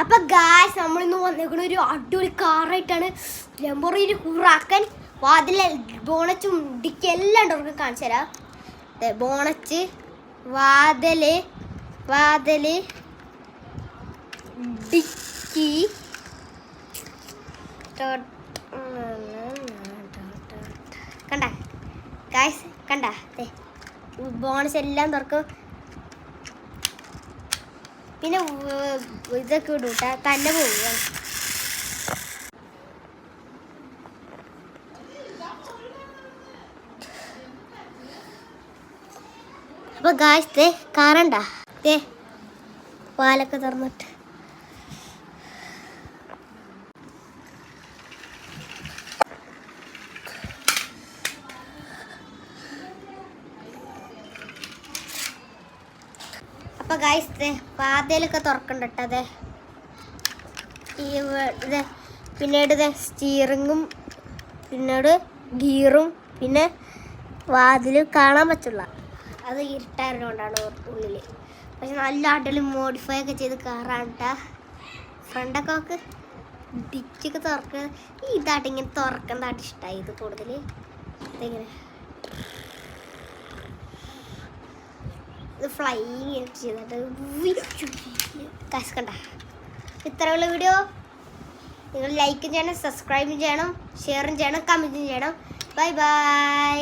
അപ്പൊ ഗായ്സ് നമ്മളിന്ന് വന്നേക്കുന്ന ഒരു അടിപൊളി കാറായിട്ടാണ്. ലംബോർഗിനി ഹുറാക്കൻ. വാതിലെ ബോണറ്റും ഡിക്കി എല്ലാം ഉണ്ട്. അവർക്ക് കാണിച്ചു തരാം. ബോണറ്റ്, വാതില്, ഡിക്കി, കണ്ട ഗായ്സ്, കണ്ട ബോണസ് എല്ലാം തുറക്കും. പിന്നെ ഇതൊക്കെ ഇടൂട്ട തന്നെ പോവുക. അപ്പൊ ഗായ്സ് കാറണ്ട പാലൊക്കെ തുറന്നിട്ട് അപ്പൊ ഗായ്സ് വാതിലൊക്കെ തുറക്കണ്ടട്ടോ. അതെ പിന്നീട് സ്റ്റീറിങ്ങും പിന്നീട് ഗിയറും പിന്നെ വാതിൽ കാണാൻ പറ്റില്ല. അത് ഇരുട്ടായതുകൊണ്ടാണ് ഉള്ളിൽ. പക്ഷെ നല്ല അടിപൊളി മോഡിഫൈ ഒക്കെ ചെയ്ത് കാറാണ് കേട്ടോ. ഫ്രണ്ടൊക്കെ നമുക്ക് ഡിച്ചൊക്കെ തുറക്കുക. ഇതായിട്ട് ഇങ്ങനെ തുറക്കുന്നതായിട്ട് ഇഷ്ടമായി. ഇത് കൂടുതൽ ഇതെങ്ങനെ ഇത് ഫ്ലൈങ് ചെയ്തിട്ട് കണ്ട. ഇത്രയുള്ള വീഡിയോ നിങ്ങൾ ലൈക്കും ചെയ്യണം, സബ്സ്ക്രൈബും ചെയ്യണം, ഷെയറും ചെയ്യണം, കമൻറ്റും ചെയ്യണം. Bye bye.